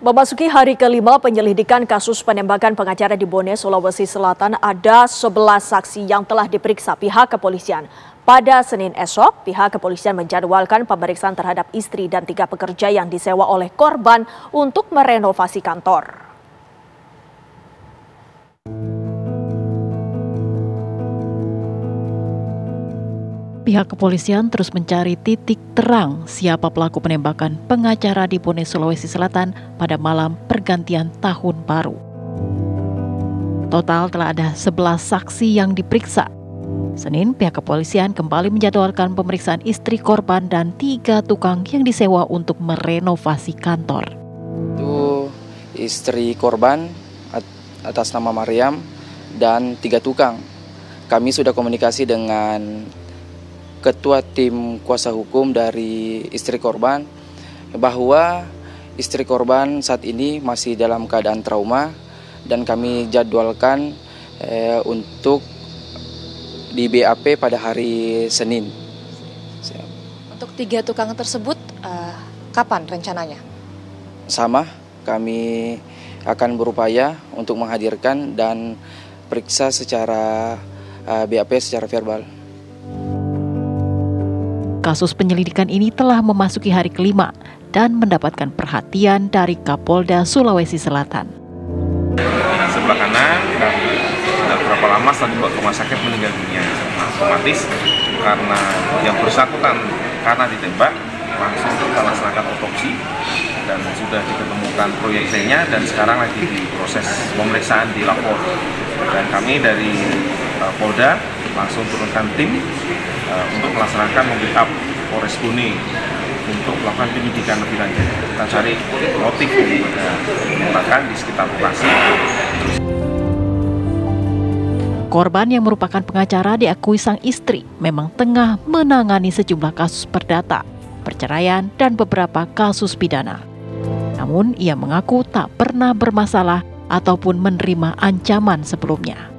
Memasuki hari kelima penyelidikan kasus penembakan pengacara di Bone, Sulawesi Selatan, ada 11 saksi yang telah diperiksa pihak kepolisian. Pada Senin esok, pihak kepolisian menjadwalkan pemeriksaan terhadap istri dan 3 pekerja yang disewa oleh korban untuk merenovasi kantor. Pihak kepolisian terus mencari titik terang siapa pelaku penembakan pengacara di Bone, Sulawesi Selatan pada malam pergantian tahun baru. Total telah ada 11 saksi yang diperiksa. Senin, pihak kepolisian kembali menjadwalkan pemeriksaan istri korban dan 3 tukang yang disewa untuk merenovasi kantor. Itu istri korban atas nama Mariam dan 3 tukang. Kami sudah komunikasi dengan Ketua Tim Kuasa Hukum dari istri korban bahwa istri korban saat ini masih dalam keadaan trauma dan kami jadwalkan untuk di BAP pada hari Senin. Untuk 3 tukang tersebut kapan rencananya? Sama, kami akan berupaya untuk menghadirkan dan periksa secara BAP secara verbal. Kasus penyelidikan ini telah memasuki hari kelima dan mendapatkan perhatian dari Kapolda Sulawesi Selatan. Sebelah kanan dan berapa lama setelah dibawa ke rumah sakit meninggal dunia. Otomatis karena yang bersangkutan karena ditembak, langsung kita laksanakan otopsi dan sudah ditemukan proyektilnya dan sekarang lagi diproses pemeriksaan di lapor. Dan kami dari Polda langsung turunkan tim untuk melaksanakan membackup Polres Bone untuk melakukan penyidikan lebih lanjut. Kita cari motif daripada penembakan di sekitar lokasi. Korban yang merupakan pengacara diakui sang istri memang tengah menangani sejumlah kasus perdata, perceraian, dan beberapa kasus pidana. Namun ia mengaku tak pernah bermasalah ataupun menerima ancaman sebelumnya.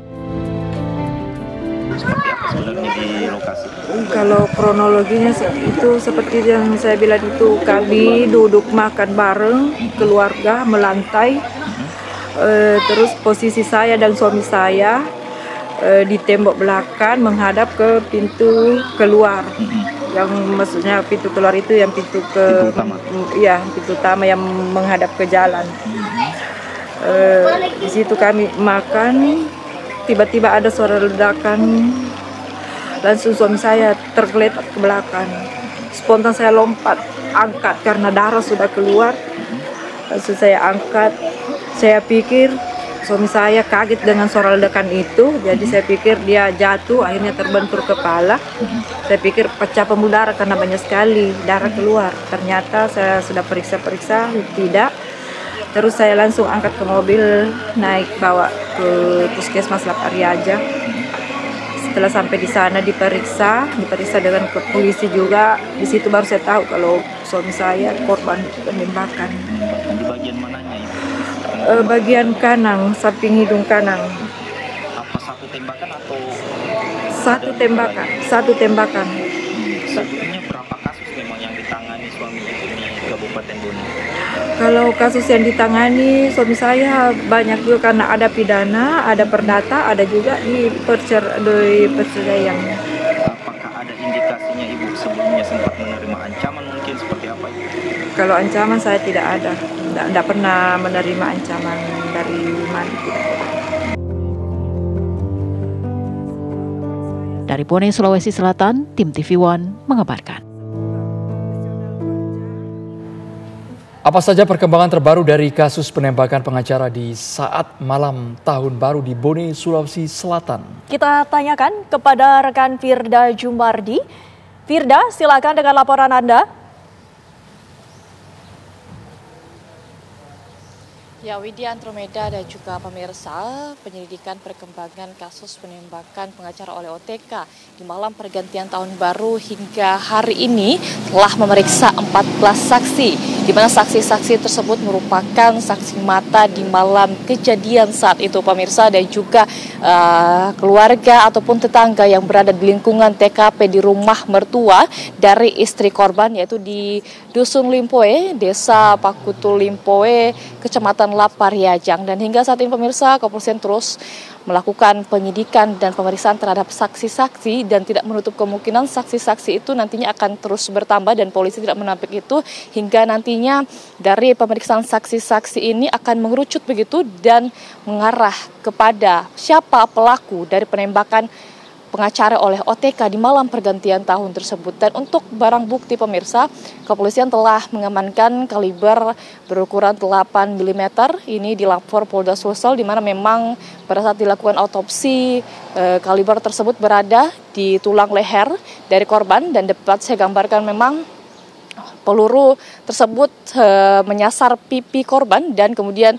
Seperti apa sebenarnya di lokasi? Kalau kronologinya itu seperti yang saya bilang itu, kami duduk makan bareng keluarga melantai, terus posisi saya dan suami saya di tembok belakang menghadap ke pintu keluar. Yang maksudnya pintu keluar itu yang pintu utama. Iya, pintu utama yang menghadap ke jalan. Di situ kami makan, tiba-tiba ada suara ledakan. Langsung suami saya tergeletak ke belakang. Spontan saya lompat, angkat karena darah sudah keluar. Langsung saya angkat. Saya pikir suami saya kaget dengan suara ledakan itu. Jadi saya pikir dia jatuh, akhirnya terbentur kepala. Saya pikir pecah pembuluh darah karena banyak sekali darah keluar. Ternyata saya sudah periksa-periksa, tidak. Terus saya langsung angkat ke mobil, naik bawa ke Puskesmas Lapariaja. Setelah sampai di sana diperiksa dengan polisi juga. Di situ baru saya tahu kalau suami saya korban penembakan. Di bagian mananya itu? Bagian kanan, samping hidung kanan. Apa satu tembakan atau? Satu tembakan. Sebelumnya berapa kasus memang yang ditangani suami ibu di Kabupaten Bone? Kalau kasus yang ditangani suami saya banyak juga karena ada pidana, ada perdata, ada juga di perceraian. Apakah ada indikasinya ibu sebelumnya sempat menerima ancaman mungkin seperti apa? Kalau ancaman saya tidak ada, tidak pernah menerima ancaman dari mana. Dari Bone, Sulawesi Selatan, Tim TV One mengabarkan. Apa saja perkembangan terbaru dari kasus penembakan pengacara di saat malam tahun baru di Bone, Sulawesi Selatan? Kita tanyakan kepada rekan Firda Jumardi. Firda, silakan dengan laporan Anda. Ya, Widya, Andromeda dan juga pemirsa, penyelidikan perkembangan kasus penembakan pengacara oleh OTK di malam pergantian tahun baru hingga hari ini telah memeriksa 14 saksi, di mana saksi-saksi tersebut merupakan saksi mata di malam kejadian saat itu pemirsa, dan juga keluarga ataupun tetangga yang berada di lingkungan TKP di rumah mertua dari istri korban, yaitu di Dusun Limpoe, Desa Pakutul Limpoe, Kecamatan Lapariajang. Dan hingga saat ini pemirsa, kepolisian terus melakukan penyidikan dan pemeriksaan terhadap saksi-saksi dan tidak menutup kemungkinan saksi-saksi itu nantinya akan terus bertambah, dan polisi tidak menampik itu hingga nantinya dari pemeriksaan saksi-saksi ini akan mengerucut begitu dan mengarah kepada siapa pelaku dari penembakan pengacara oleh OTK di malam pergantian tahun tersebut. Dan untuk barang bukti pemirsa, kepolisian telah mengamankan kaliber berukuran 8 mm ini di lapor Polda Sulsel, di mana memang pada saat dilakukan autopsi kaliber tersebut berada di tulang leher dari korban, dan dapat saya gambarkan memang peluru tersebut menyasar pipi korban dan kemudian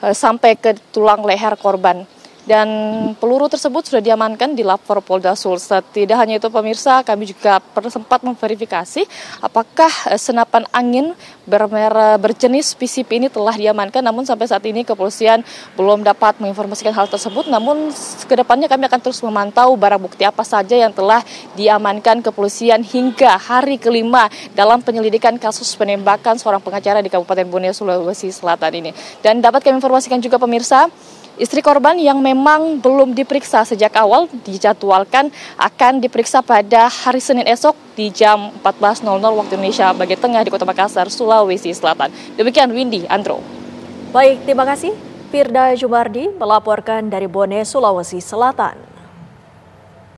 sampai ke tulang leher korban. Dan peluru tersebut sudah diamankan di lapor Polda Sulsel. Tidak hanya itu pemirsa, kami juga sempat memverifikasi apakah senapan angin berjenis PCP ini telah diamankan, namun sampai saat ini kepolisian belum dapat menginformasikan hal tersebut. Namun kedepannya kami akan terus memantau barang bukti apa saja yang telah diamankan kepolisian hingga hari kelima dalam penyelidikan kasus penembakan seorang pengacara di Kabupaten Bone, Sulawesi Selatan ini. Dan dapat kami informasikan juga pemirsa, istri korban yang memang belum diperiksa sejak awal dijadwalkan akan diperiksa pada hari Senin esok di jam 14.00 waktu Indonesia bagian tengah di Kota Makassar, Sulawesi Selatan. Demikian Windy, Andro. Baik, terima kasih. Firda Jumardi melaporkan dari Bone, Sulawesi Selatan.